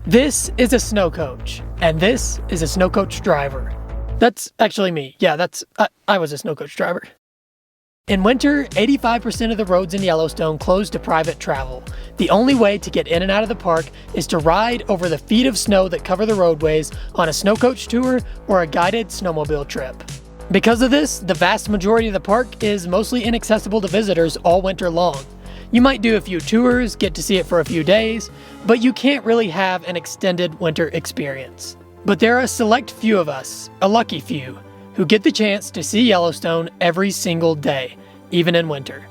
This is a snowcoach, and this is a snowcoach driver. That's actually me. Yeah, I was a snowcoach driver. In winter, 85% of the roads in Yellowstone close to private travel. The only way to get in and out of the park is to ride over the feet of snow that cover the roadways on a snowcoach tour or a guided snowmobile trip. Because of this, the vast majority of the park is mostly inaccessible to visitors all winter long. You might do a few tours, get to see it for a few days, but you can't really have an extended winter experience. But there are a select few of us, a lucky few, who get the chance to see Yellowstone every single day, even in winter.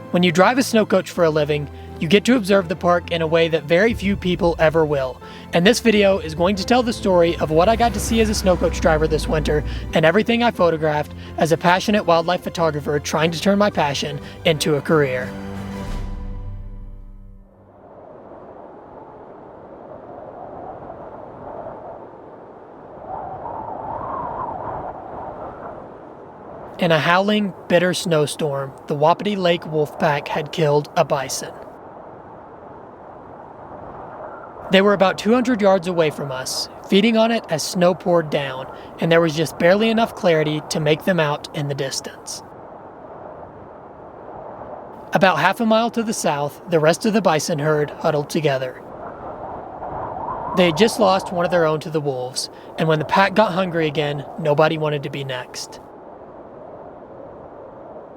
When you drive a snowcoach for a living, you get to observe the park in a way that very few people ever will. And this video is going to tell the story of what I got to see as a snowcoach driver this winter and everything I photographed as a passionate wildlife photographer trying to turn my passion into a career. In a howling, bitter snowstorm, the Wapiti Lake wolfpack had killed a bison. They were about 200 yards away from us, feeding on it as snow poured down, and there was just barely enough clarity to make them out in the distance. About half a mile to the south, the rest of the bison herd huddled together. They had just lost one of their own to the wolves, and when the pack got hungry again, nobody wanted to be next.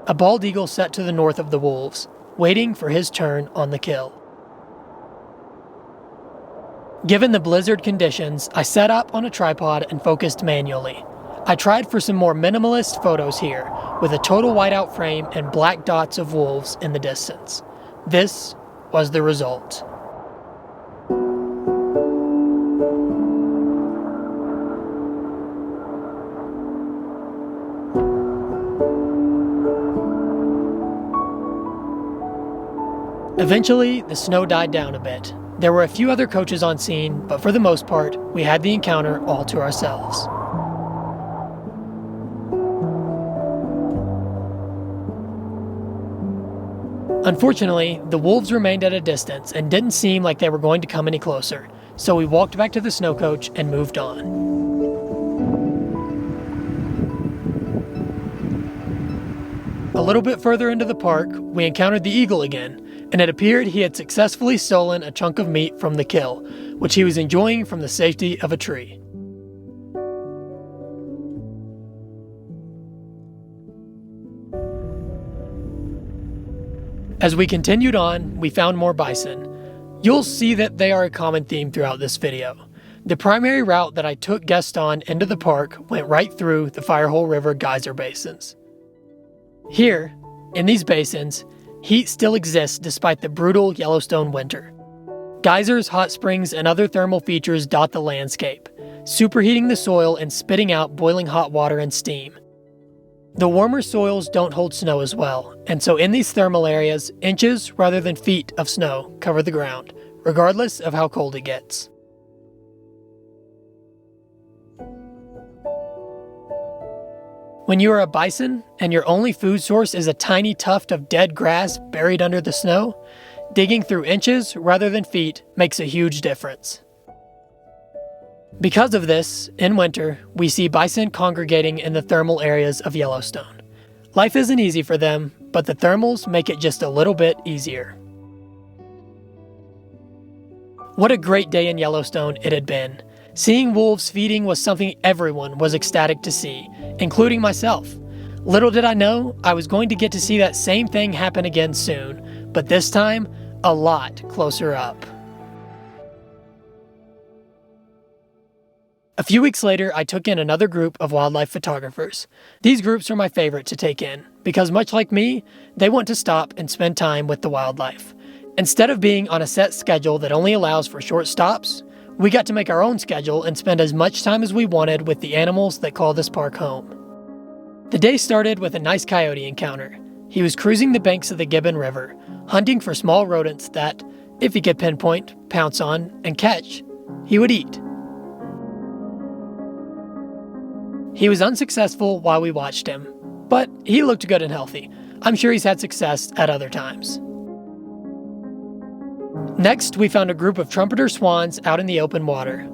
A bald eagle sat to the north of the wolves, waiting for his turn on the kill. Given the blizzard conditions, I set up on a tripod and focused manually. I tried for some more minimalist photos here, with a total whiteout frame and black dots of wolves in the distance. This was the result. Eventually, the snow died down a bit. There were a few other coaches on scene, but for the most part, we had the encounter all to ourselves. Unfortunately, the wolves remained at a distance and didn't seem like they were going to come any closer, so we walked back to the snowcoach and moved on. A little bit further into the park, we encountered the eagle again, and it appeared he had successfully stolen a chunk of meat from the kill, which he was enjoying from the safety of a tree. As we continued on, we found more bison. You'll see that they are a common theme throughout this video. The primary route that I took guests on into the park went right through the Firehole River geyser basins. Here, in these basins, heat still exists despite the brutal Yellowstone winter. Geysers, hot springs, and other thermal features dot the landscape, superheating the soil and spitting out boiling hot water and steam. The warmer soils don't hold snow as well, and so in these thermal areas, inches rather than feet of snow cover the ground, regardless of how cold it gets. When you are a bison and your only food source is a tiny tuft of dead grass buried under the snow, digging through inches rather than feet makes a huge difference. Because of this, in winter, we see bison congregating in the thermal areas of Yellowstone. Life isn't easy for them, but the thermals make it just a little bit easier. What a great day in Yellowstone it had been. Seeing wolves feeding was something everyone was ecstatic to see, including myself. Little did I know I was going to get to see that same thing happen again soon, but this time, a lot closer up. A few weeks later, I took in another group of wildlife photographers. These groups are my favorite to take in, because much like me, they want to stop and spend time with the wildlife. Instead of being on a set schedule that only allows for short stops, we got to make our own schedule and spend as much time as we wanted with the animals that call this park home. The day started with a nice coyote encounter. He was cruising the banks of the Gibbon River, hunting for small rodents that, if he could pinpoint, pounce on, and catch, he would eat. He was unsuccessful while we watched him, but he looked good and healthy. I'm sure he's had success at other times. Next, we found a group of trumpeter swans out in the open water.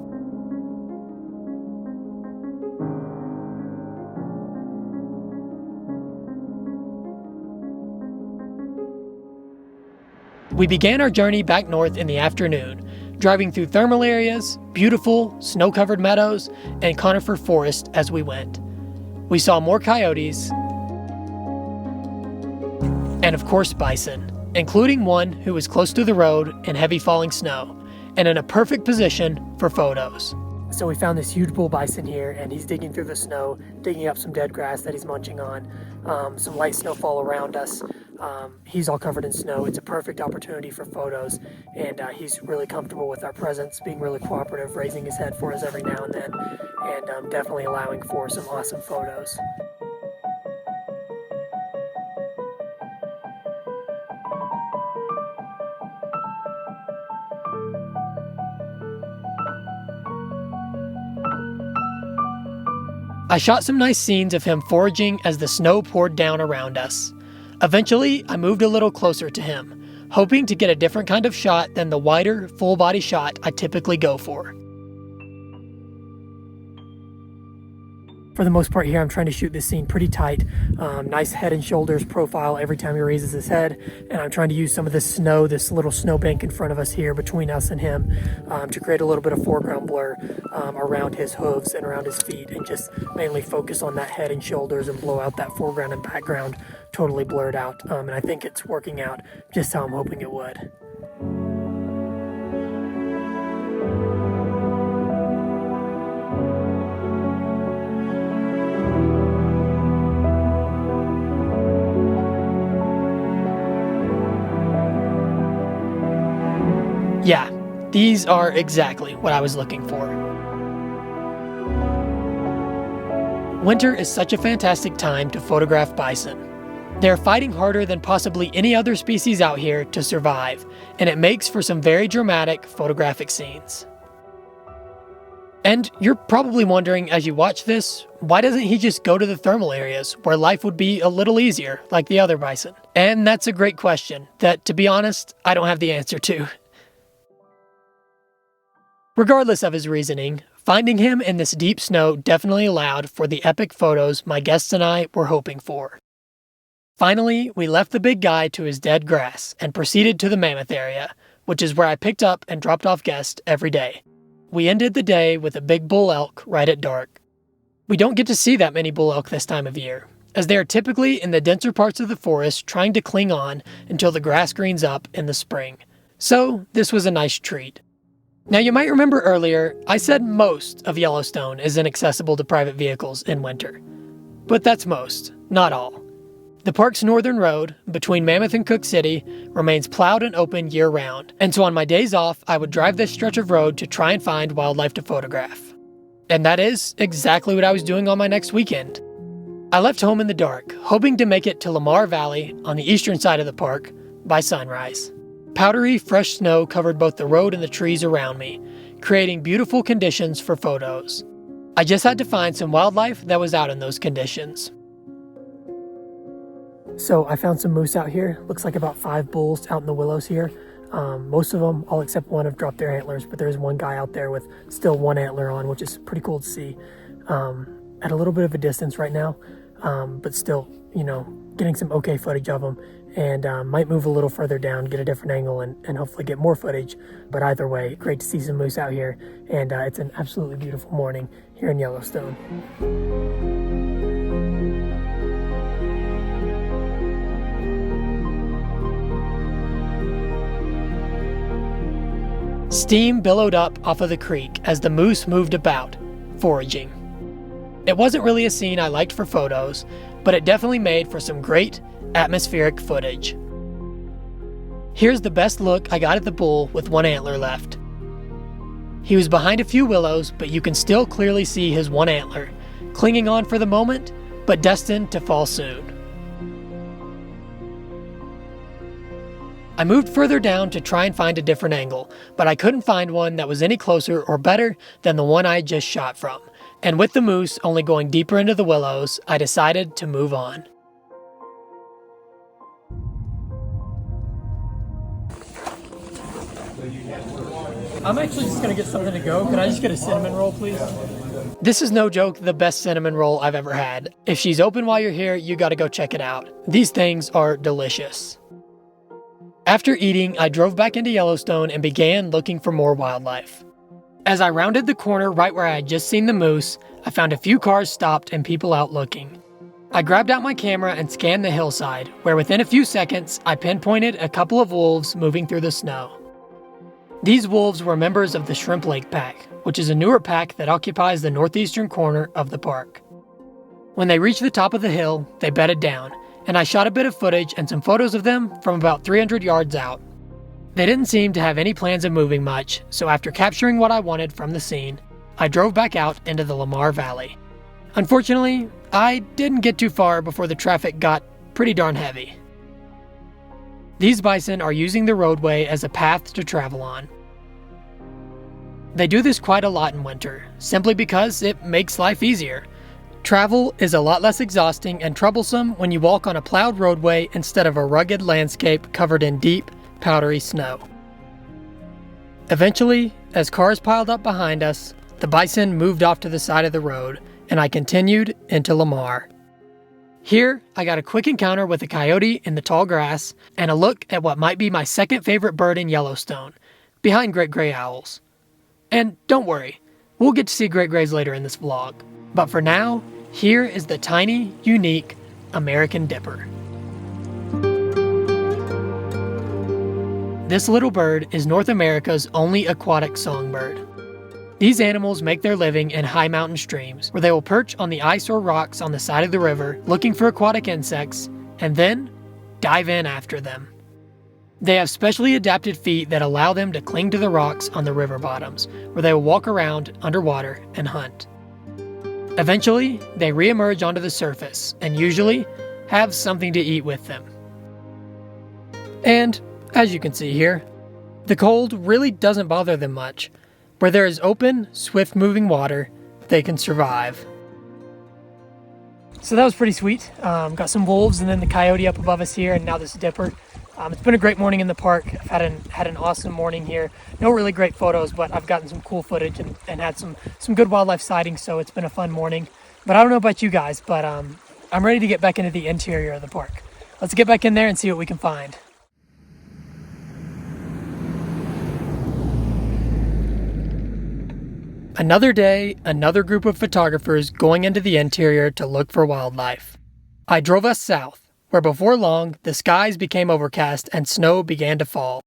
We began our journey back north in the afternoon, driving through thermal areas, beautiful, snow-covered meadows, and conifer forest as we went. We saw more coyotes, and of course bison, including one who was close to the road in heavy falling snow, and in a perfect position for photos. So we found this huge bull bison here, and he's digging through the snow, digging up some dead grass that he's munching on, some light snowfall around us. He's all covered in snow. It's a perfect opportunity for photos, and he's really comfortable with our presence, being really cooperative, raising his head for us every now and then, and definitely allowing for some awesome photos. I shot some nice scenes of him foraging as the snow poured down around us. Eventually, I moved a little closer to him, hoping to get a different kind of shot than the wider, full-body shot I typically go for. For the most part here, I'm trying to shoot this scene pretty tight. Nice head and shoulders profile every time he raises his head. And I'm trying to use some of this snow, this little snowbank in front of us here between us and him, to create a little bit of foreground blur around his hooves and around his feet, and just mainly focus on that head and shoulders and blow out that foreground and background totally blurred out. And I think it's working out just how I'm hoping it would. Yeah, these are exactly what I was looking for. Winter is such a fantastic time to photograph bison. They're fighting harder than possibly any other species out here to survive, and it makes for some very dramatic photographic scenes. And you're probably wondering as you watch this, why doesn't he just go to the thermal areas where life would be a little easier like the other bison? And that's a great question that, to be honest, I don't have the answer to. Regardless of his reasoning, finding him in this deep snow definitely allowed for the epic photos my guests and I were hoping for. Finally, we left the big guy to his dead grass and proceeded to the mammoth area, which is where I picked up and dropped off guests every day. We ended the day with a big bull elk right at dark. We don't get to see that many bull elk this time of year, as they are typically in the denser parts of the forest trying to cling on until the grass greens up in the spring. So this was a nice treat. Now, you might remember earlier, I said most of Yellowstone is inaccessible to private vehicles in winter. But that's most, not all. The park's northern road, between Mammoth and Cook City, remains plowed and open year-round, and so on my days off, I would drive this stretch of road to try and find wildlife to photograph. And that is exactly what I was doing on my next weekend. I left home in the dark, hoping to make it to Lamar Valley, on the eastern side of the park, by sunrise. Powdery, fresh snow covered both the road and the trees around me, creating beautiful conditions for photos. I just had to find some wildlife that was out in those conditions. So I found some moose out here. Looks like about 5 bulls out in the willows here. Most of them, all except one, have dropped their antlers, but there's one guy out there with still one antler on, which is pretty cool to see. At a little bit of a distance right now, but still, getting some okay footage of them. And might move a little further down, get a different angle, and hopefully get more footage. But either way, great to see some moose out here, and it's an absolutely beautiful morning here in Yellowstone. Steam billowed up off of the creek as the moose moved about, foraging. It wasn't really a scene I liked for photos, but it definitely made for some great atmospheric footage. Here's the best look I got at the bull with one antler left. He was behind a few willows, but you can still clearly see his one antler, clinging on for the moment, but destined to fall soon. I moved further down to try and find a different angle, but I couldn't find one that was any closer or better than the one I just shot from. And with the moose only going deeper into the willows, I decided to move on. I'm actually just gonna get something to go. Can I just get a cinnamon roll, please? This is no joke the best cinnamon roll I've ever had. If she's open while you're here, you gotta go check it out. These things are delicious. After eating, I drove back into Yellowstone and began looking for more wildlife. As I rounded the corner right where I had just seen the moose, I found a few cars stopped and people out looking. I grabbed out my camera and scanned the hillside, where within a few seconds, I pinpointed a couple of wolves moving through the snow. These wolves were members of the Shrimp Lake Pack, which is a newer pack that occupies the northeastern corner of the park. When they reached the top of the hill, they bedded down, and I shot a bit of footage and some photos of them from about 300 yards out. They didn't seem to have any plans of moving much, so after capturing what I wanted from the scene, I drove back out into the Lamar Valley. Unfortunately, I didn't get too far before the traffic got pretty darn heavy. These bison are using the roadway as a path to travel on. They do this quite a lot in winter, simply because it makes life easier. Travel is a lot less exhausting and troublesome when you walk on a plowed roadway instead of a rugged landscape covered in deep, powdery snow. Eventually, as cars piled up behind us, the bison moved off to the side of the road, and I continued into Lamar. Here, I got a quick encounter with a coyote in the tall grass and a look at what might be my second favorite bird in Yellowstone, behind great gray owls. And don't worry, we'll get to see great grays later in this vlog. But for now, here is the tiny, unique American dipper. This little bird is North America's only aquatic songbird. These animals make their living in high mountain streams, where they will perch on the ice or rocks on the side of the river, looking for aquatic insects, and then dive in after them. They have specially adapted feet that allow them to cling to the rocks on the river bottoms, where they will walk around underwater and hunt. Eventually, they re-emerge onto the surface, and usually have something to eat with them. And, as you can see here, the cold really doesn't bother them much. Where there is open, swift-moving water, they can survive. So that was pretty sweet. Got some wolves and then the coyote up above us here, and now this dipper. It's been a great morning in the park. I've had an awesome morning here. No really great photos, but I've gotten some cool footage and had some good wildlife sightings, so it's been a fun morning. But I don't know about you guys, but I'm ready to get back into the interior of the park. Let's get back in there and see what we can find. Another day, another group of photographers going into the interior to look for wildlife. I drove us south, where before long, the skies became overcast and snow began to fall.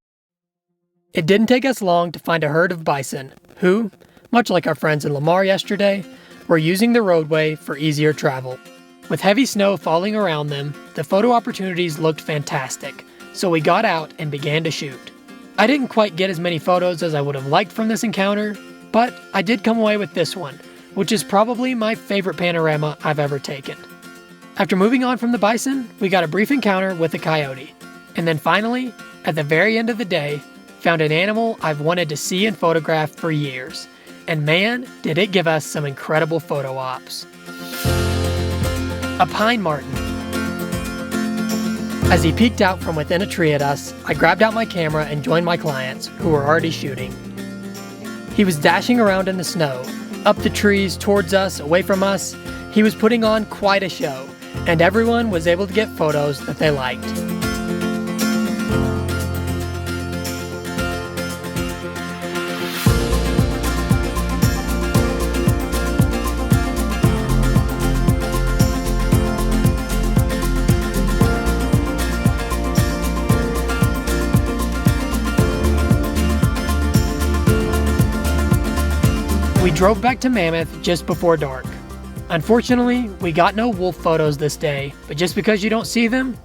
It didn't take us long to find a herd of bison, who, much like our friends in Lamar yesterday, were using the roadway for easier travel. With heavy snow falling around them, the photo opportunities looked fantastic, so we got out and began to shoot. I didn't quite get as many photos as I would have liked from this encounter, but I did come away with this one, which is probably my favorite panorama I've ever taken. After moving on from the bison, we got a brief encounter with a coyote. And then finally, at the very end of the day, found an animal I've wanted to see and photograph for years. And man, did it give us some incredible photo ops. A pine marten. As he peeked out from within a tree at us, I grabbed out my camera and joined my clients, who were already shooting. He was dashing around in the snow, up the trees, towards us, away from us. He was putting on quite a show, and everyone was able to get photos that they liked. We drove back to Mammoth just before dark. Unfortunately, we got no wolf photos this day, but just because you don't see them,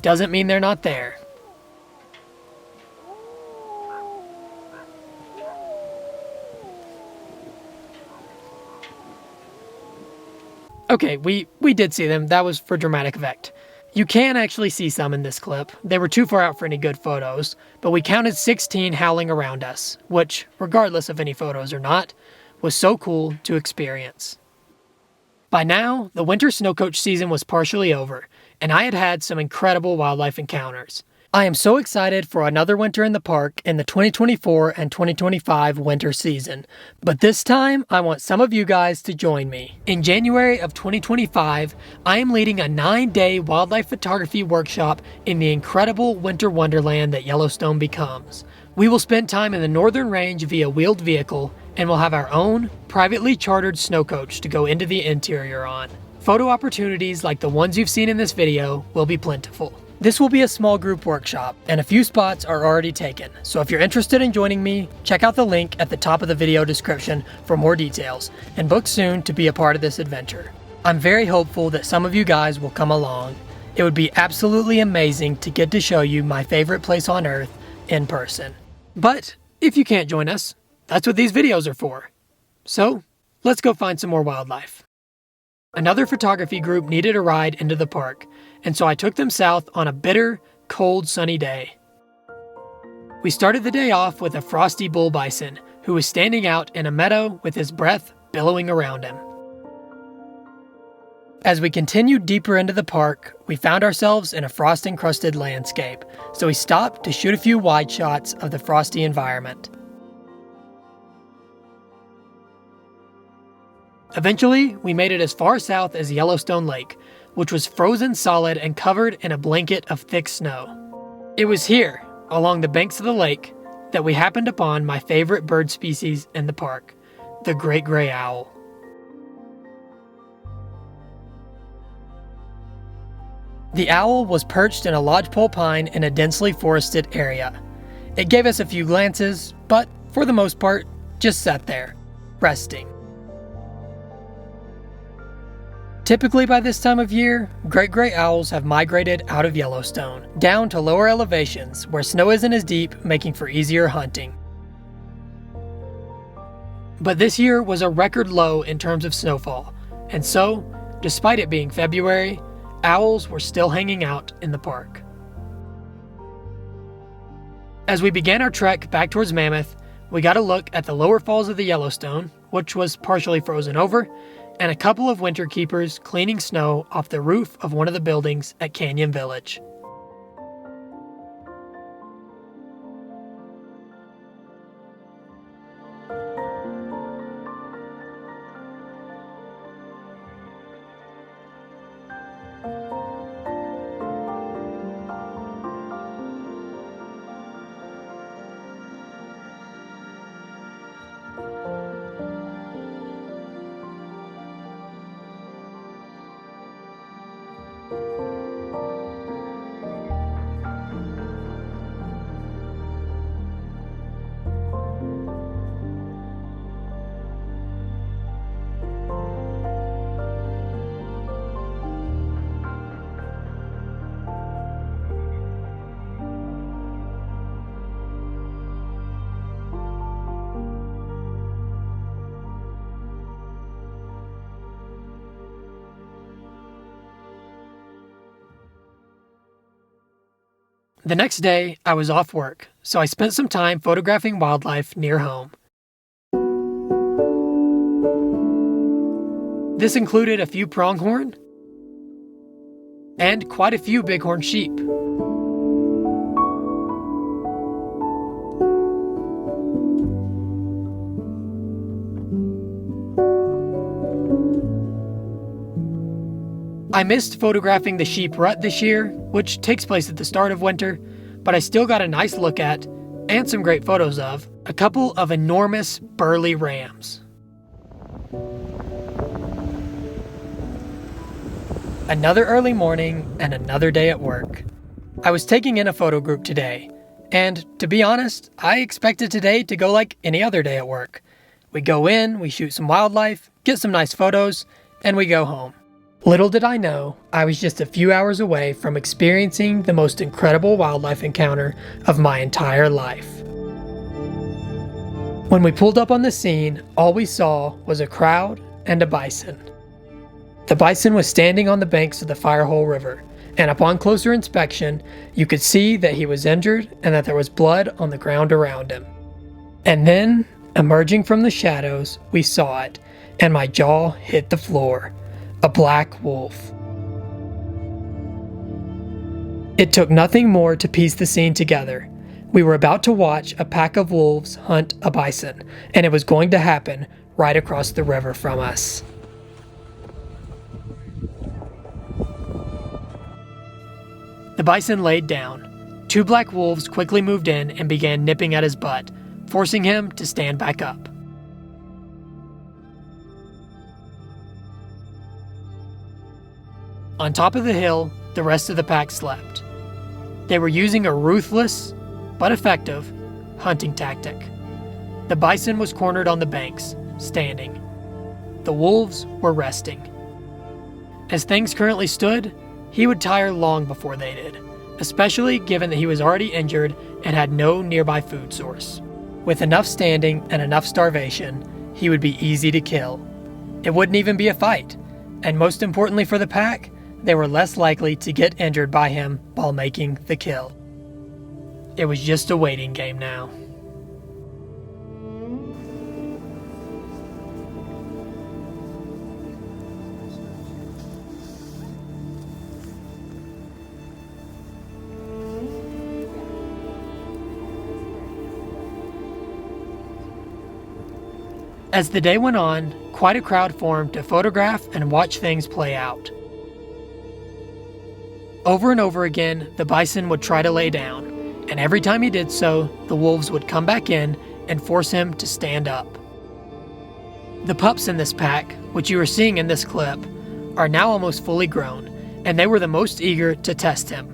doesn't mean they're not there. Okay, we did see them. That was for dramatic effect. You can actually see some in this clip. They were too far out for any good photos, but we counted 16 howling around us, which, regardless of any photos or not, was so cool to experience. By now, the winter snowcoach season was partially over, and I had had some incredible wildlife encounters. I am so excited for another winter in the park in the 2024 and 2025 winter season, but this time I want some of you guys to join me. In January of 2025, I am leading a 9-day wildlife photography workshop in the incredible winter wonderland that Yellowstone becomes. We will spend time in the northern range via wheeled vehicle, and we'll have our own privately chartered snowcoach to go into the interior on. Photo opportunities like the ones you've seen in this video will be plentiful. This will be a small group workshop, and a few spots are already taken, so if you're interested in joining me, check out the link at the top of the video description for more details, and book soon to be a part of this adventure. I'm very hopeful that some of you guys will come along. It would be absolutely amazing to get to show you my favorite place on Earth in person. But if you can't join us, that's what these videos are for. So, let's go find some more wildlife. Another photography group needed a ride into the park, and so I took them south on a bitter, cold, sunny day. We started the day off with a frosty bull bison who was standing out in a meadow with his breath billowing around him. As we continued deeper into the park, we found ourselves in a frost-encrusted landscape, so we stopped to shoot a few wide shots of the frosty environment. Eventually, we made it as far south as Yellowstone Lake, which was frozen solid and covered in a blanket of thick snow. It was here, along the banks of the lake, that we happened upon my favorite bird species in the park, the great gray owl. The owl was perched in a lodgepole pine in a densely forested area. It gave us a few glances, but for the most part, just sat there, resting. Typically by this time of year, great gray owls have migrated out of Yellowstone, down to lower elevations where snow isn't as deep, making for easier hunting. But this year was a record low in terms of snowfall, and so, despite it being February, owls were still hanging out in the park. As we began our trek back towards Mammoth, we got a look at the lower falls of the Yellowstone, which was partially frozen over, and a couple of winter keepers cleaning snow off the roof of one of the buildings at Canyon Village. The next day, I was off work, so I spent some time photographing wildlife near home. This included a few pronghorn and quite a few bighorn sheep. I missed photographing the sheep rut this year, which takes place at the start of winter, but I still got a nice look at, and some great photos of, a couple of enormous burly rams. Another early morning and another day at work. I was taking in a photo group today, and to be honest, I expected today to go like any other day at work. We go in, we shoot some wildlife, get some nice photos, and we go home. Little did I know, I was just a few hours away from experiencing the most incredible wildlife encounter of my entire life. When we pulled up on the scene, all we saw was a crowd and a bison. The bison was standing on the banks of the Firehole River, and upon closer inspection, you could see that he was injured and that there was blood on the ground around him. And then, emerging from the shadows, we saw it, and my jaw hit the floor. A black wolf. It took nothing more to piece the scene together. We were about to watch a pack of wolves hunt a bison, and it was going to happen right across the river from us. The bison laid down. Two black wolves quickly moved in and began nipping at his butt, forcing him to stand back up. On top of the hill, the rest of the pack slept. They were using a ruthless, but effective, hunting tactic. The bison was cornered on the banks, standing. The wolves were resting. As things currently stood, he would tire long before they did, especially given that he was already injured and had no nearby food source. With enough standing and enough starvation, he would be easy to kill. It wouldn't even be a fight, and most importantly for the pack, they were less likely to get injured by him while making the kill. It was just a waiting game now. As the day went on, quite a crowd formed to photograph and watch things play out. Over and over again, the bison would try to lay down, and every time he did so, the wolves would come back in and force him to stand up. The pups in this pack, which you are seeing in this clip, are now almost fully grown, and they were the most eager to test him.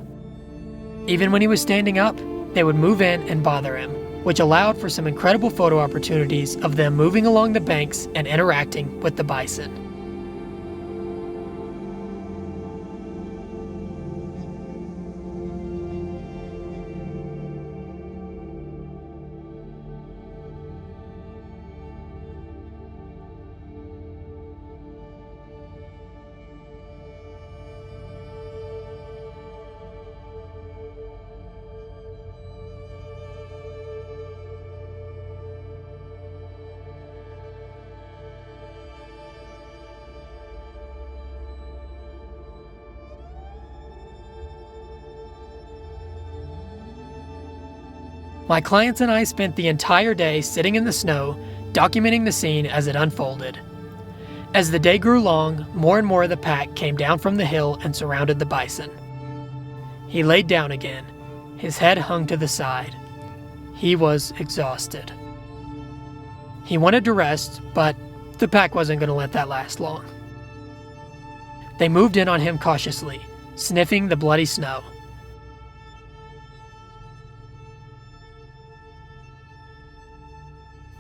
Even when he was standing up, they would move in and bother him, which allowed for some incredible photo opportunities of them moving along the banks and interacting with the bison. My clients and I spent the entire day sitting in the snow, documenting the scene as it unfolded. As the day grew long, more and more of the pack came down from the hill and surrounded the bison. He laid down again, his head hung to the side. He was exhausted. He wanted to rest, but the pack wasn't going to let that last long. They moved in on him cautiously, sniffing the bloody snow.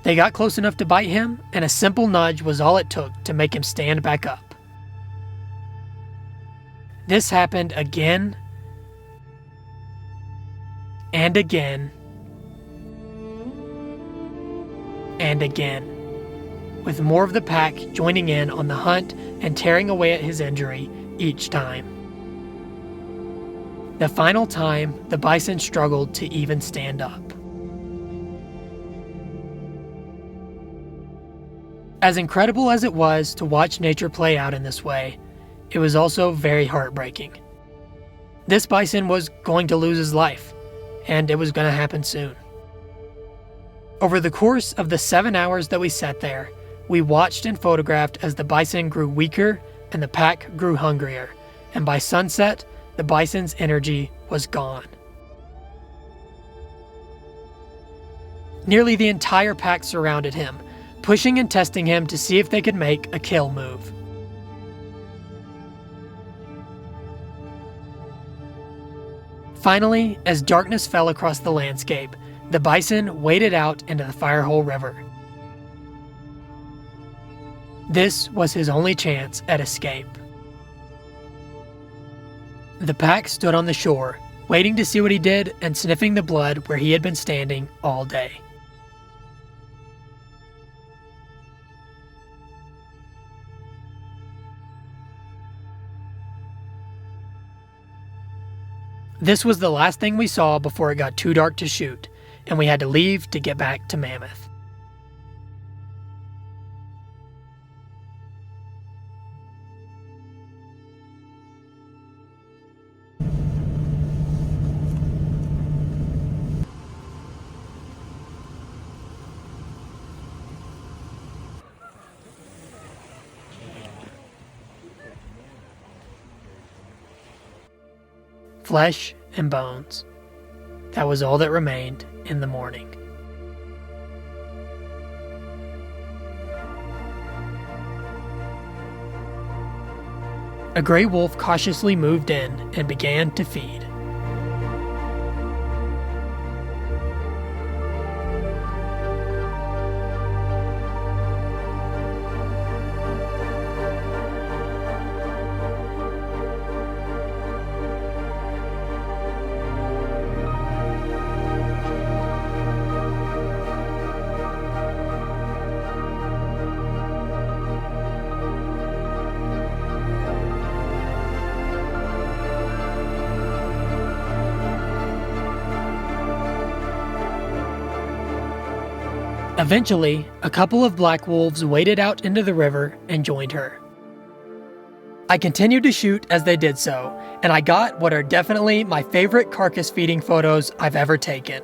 They got close enough to bite him, and a simple nudge was all it took to make him stand back up. This happened again and again and again, with more of the pack joining in on the hunt and tearing away at his injury each time. The final time, the bison struggled to even stand up. As incredible as it was to watch nature play out in this way, it was also very heartbreaking. This bison was going to lose his life, and it was going to happen soon. Over the course of the 7 hours that we sat there, we watched and photographed as the bison grew weaker and the pack grew hungrier, and by sunset, the bison's energy was gone. Nearly the entire pack surrounded him, pushing and testing him to see if they could make a kill move. Finally, as darkness fell across the landscape, the bison waded out into the Firehole River. This was his only chance at escape. The pack stood on the shore, waiting to see what he did and sniffing the blood where he had been standing all day. This was the last thing we saw before it got too dark to shoot, and we had to leave to get back to Mammoth. flesh and bones. That was all that remained in the morning. A gray wolf cautiously moved in and began to feed. Eventually, a couple of black wolves waded out into the river and joined her. I continued to shoot as they did so, and I got what are definitely my favorite carcass feeding photos I've ever taken.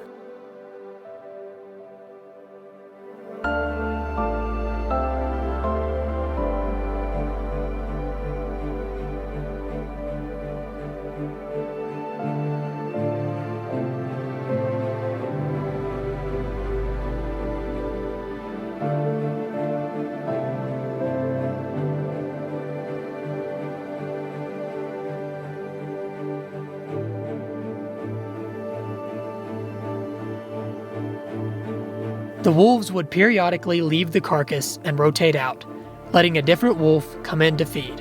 The wolves would periodically leave the carcass and rotate out, letting a different wolf come in to feed.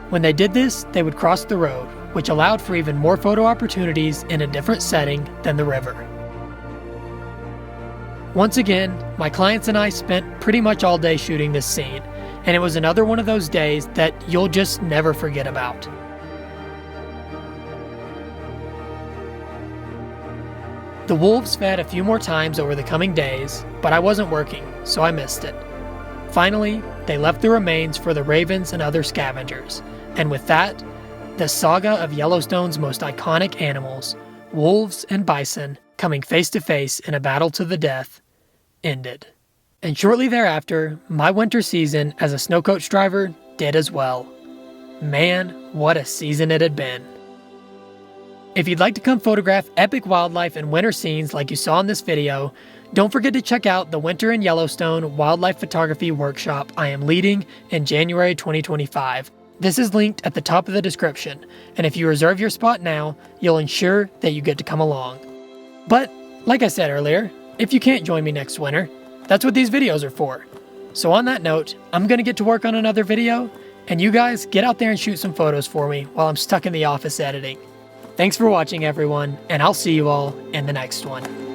When they did this, they would cross the road, which allowed for even more photo opportunities in a different setting than the river. Once again, my clients and I spent pretty much all day shooting this scene, and it was another one of those days that you'll just never forget about. The wolves fed a few more times over the coming days, but I wasn't working, so I missed it. Finally, they left the remains for the ravens and other scavengers, and with that, the saga of Yellowstone's most iconic animals, wolves and bison, coming face to face in a battle to the death, ended. And shortly thereafter, my winter season as a snowcoach driver did as well. Man, what a season it had been. If you'd like to come photograph epic wildlife and winter scenes like you saw in this video, don't forget to check out the Winter in Yellowstone Wildlife Photography Workshop I am leading in January 2025. This is linked at the top of the description, and if you reserve your spot now, you'll ensure that you get to come along. But, like I said earlier, if you can't join me next winter, that's what these videos are for. So on that note, I'm going to get to work on another video, and you guys get out there and shoot some photos for me while I'm stuck in the office editing. Thanks for watching, everyone, and I'll see you all in the next one.